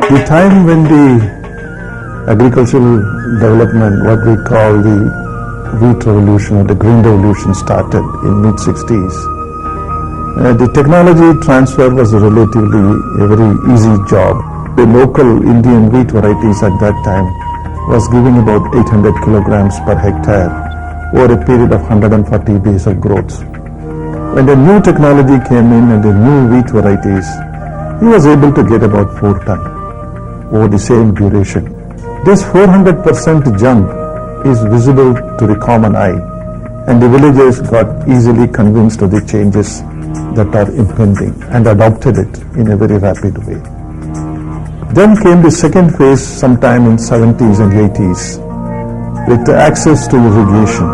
The time when the agricultural development, what we call the wheat revolution or the green revolution, started in mid-60s, the technology transfer was relatively a very easy job. The local Indian wheat varieties at that time was giving about 800 kilograms per hectare over a period of 140 days of growth. When the new technology came in and the new wheat varieties, he was able to get about 4 tons over the same duration. This 400% jump is visible to the common eye, and the villagers got easily convinced of the changes that are impending and adopted it in a very rapid way. Then came the second phase sometime in 70s and 80s with the access to irrigation,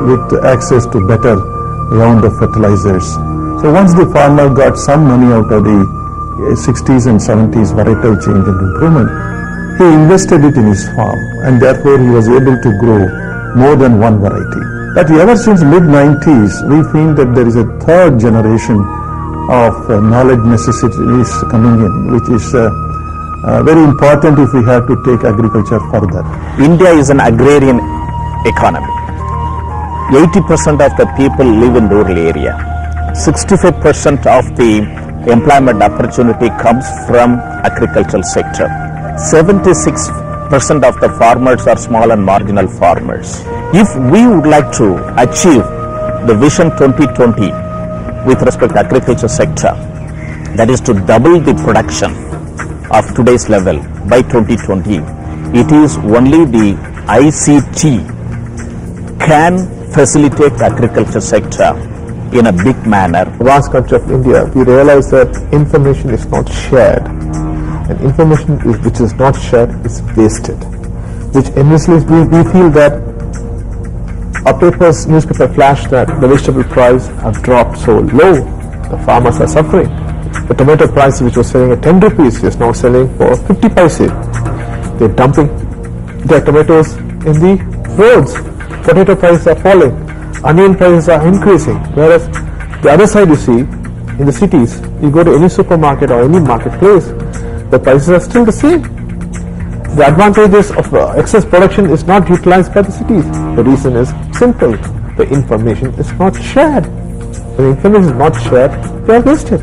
with the access to better round of fertilizers. So once the farmer got some money out of the 60s and 70s varietal change and improvement, he invested it in his farm, and therefore he was able to grow more than one variety. But ever since mid-90s, we feel that there is a third generation of knowledge necessities coming in, which is very important if we have to take agriculture further. India is an agrarian economy. 80% of the people live in rural area. 65% of the employment opportunity comes from agricultural sector. 76% of the farmers are small and marginal farmers. If we would like to achieve the Vision 2020 with respect to agriculture sector, that is to double the production of today's level by 2020, it is only the ICT can facilitate the agriculture sector in a big manner. Vast country of India, we realize that information is not shared, and information which is not shared is wasted, which endlessly we feel that our newspaper flash that the vegetable price have dropped so low, the farmers are suffering. The tomato price, which was selling at 10 rupees, is now selling for 50 paise. They're dumping their tomatoes in the roads. Potato prices are falling. Onion prices are increasing. Whereas the other side, you see, in the cities, you go to any supermarket or any marketplace, the prices are still the same. The advantages of excess production is not utilized by the cities. The reason is simple. The information is not shared. When the information is not shared, they are wasted.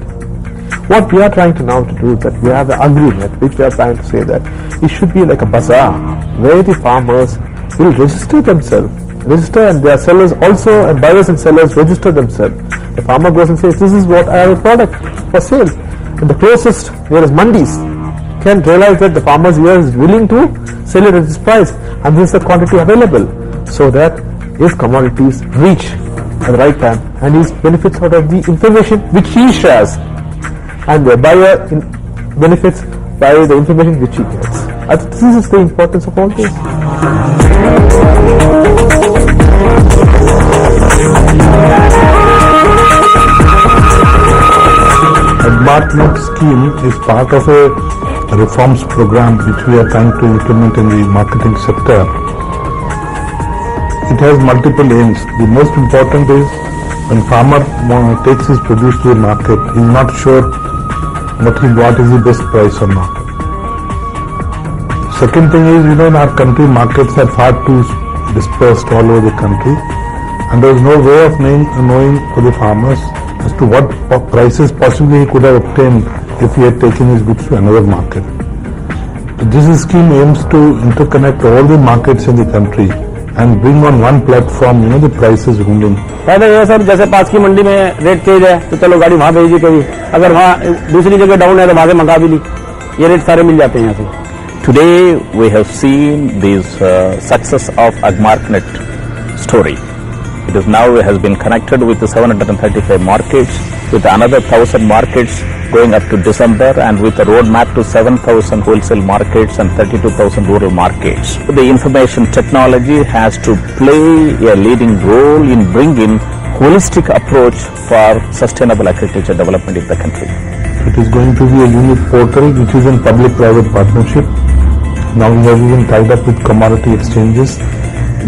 What we are trying to now to do is that we have an agreement which we are trying to say that it should be like a bazaar where the farmers will register themselves. And their sellers also, and buyers and sellers register themselves. The farmer goes and says, this is what I have a product for sale. And the closest, nearest mandis, can realize that the farmer here is willing to sell it at this price, and this is the quantity available, so that his commodities reach at the right time and he benefits out of the information which he shares, and the buyer benefits by the information which he gets. I think this is the importance of all this. AgMarkNet scheme is part of a reforms program which we are trying to implement in the marketing sector. It has multiple aims. The most important is when farmer takes his produce to the market, he is not sure what is the best price or not. Second thing is, in our country, markets are far too dispersed all over the country, and there is no way of knowing for the farmers as to what prices possibly he could have obtained if he had taken his goods to another market. This scheme aims to interconnect all the markets in the country and bring on one platform, the prices ruling. फायदा ये है sir, जैसे पास की मंडी में rate तेज है तो चलो गाड़ी वहाँ भेजी कभी, अगर वहाँ दूसरी जगह डाउन है तो वहाँ से मंगा भी ली, ये रेट सारे मिल जाते हैं यहाँ से. Today we have seen this success of AgMarkNet story. It is now has been connected with the 735 markets, with another 1,000 markets going up to December, and with a roadmap to 7,000 wholesale markets and 32,000 rural markets. The information technology has to play a leading role in bringing holistic approach for sustainable agriculture development in the country. It is going to be a unique portal which is in public-private partnership. Now we have even tied up with commodity exchanges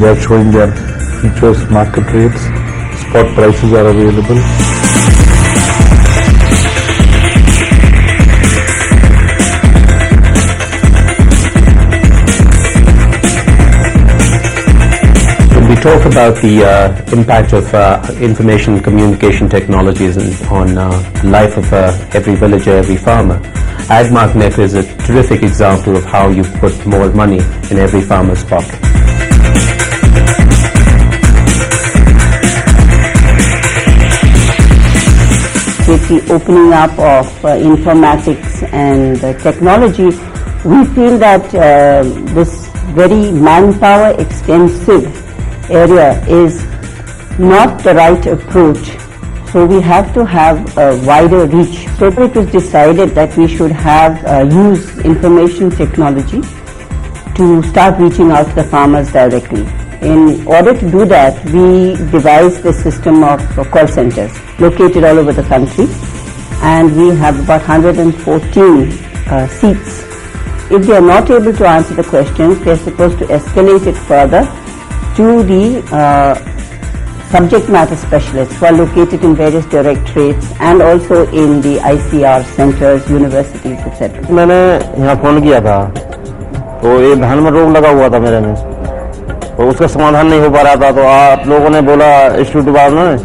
They are showing their futures market rates. Spot prices are available. We talk about the impact of information communication technologies on life of every villager, every farmer. AgMarkNet is a terrific example of how you put more money in every farmer's pocket. With the opening up of informatics and technology, we feel that this very manpower extensive area is not the right approach. So we have to have a wider reach. So it was decided that we should have use information technology to start reaching out to the farmers directly. In order to do that, we devised a system of call centers located all over the country, and we have about 114 seats. If they are not able to answer the questions, they are supposed to escalate it further to the subject matter specialists who are located in various directorates and also in the ICR centers, universities, etc. मैंने यहाँ phone किया था तो ये धान में रोग लगा हुआ था मेरे में, तो उसका समाधान नहीं हो पा रहा था, तो आप लोगों ने बोला इंस्टीट्यूट वालों ने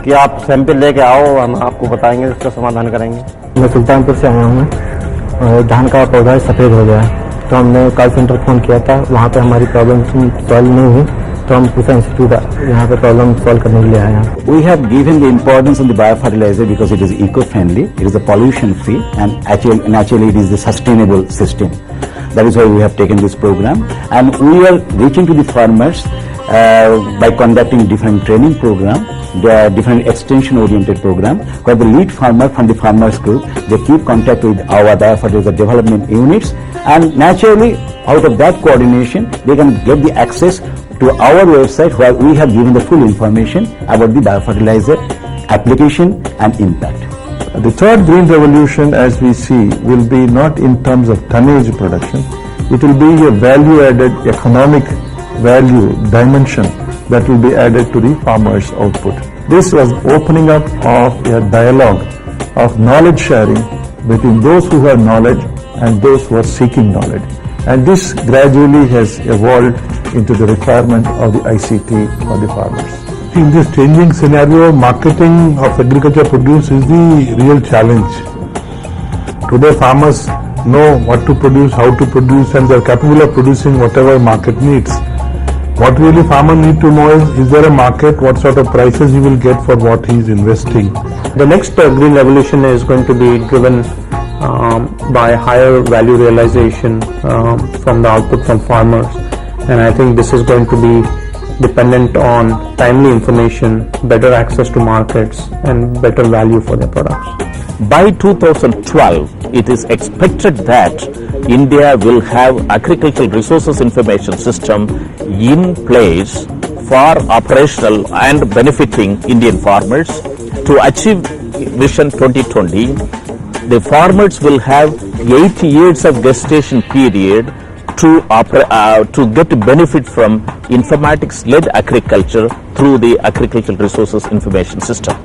कि आप सैंपल लेके आओ, हम आपको बताएंगे, इसका समाधान करेंगे। मैं सुल्तानपुर से आया हूँ। धान का पौधा सफ़ेद हो गया, तो हमने कॉल सेंटर फ़ोन किया था, वहाँ पे हमारी प्रॉब्लम सॉल्व नहीं हुई, तो हम पूछा इंस्टीट्यूट यहाँ पे प्रॉब्लम सॉल्व करने के लिए आए हैं। We have given the importance on the biofertilizer because it is eco-friendly, it is a pollution-free, and naturally it is the sustainable system. That is why we have taken this program, and we are reaching to the farmers by conducting different training program, the different extension-oriented program, where the lead farmer from the farmers group, they keep contact with our biofertilizer development units, and naturally out of that coordination they can get the access to our website where we have given the full information about the biofertilizer application and impact. The third green revolution, as we see, will be not in terms of tonnage production. It will be a value-added economic value dimension that will be added to the farmer's output. This was opening up of a dialogue of knowledge sharing between those who have knowledge and those who are seeking knowledge. And this gradually has evolved into the requirement of the ICT for the farmers. In this changing scenario, marketing of agriculture produce is the real challenge. Today farmers know what to produce, how to produce, and they are capable of producing whatever market needs. What really farmer need to know is there a market, what sort of prices he will get for what he is investing. The next green revolution is going to be driven by higher value realization from the output from farmers, and I think this is going to be dependent on timely information, better access to markets, and better value for their products. By 2012, it is expected that India will have agricultural resources information system in place for operational and benefiting Indian farmers. To achieve Vision 2020, the farmers will have 8 years of gestation period to get benefit from informatics-led agriculture through the agricultural resources information system.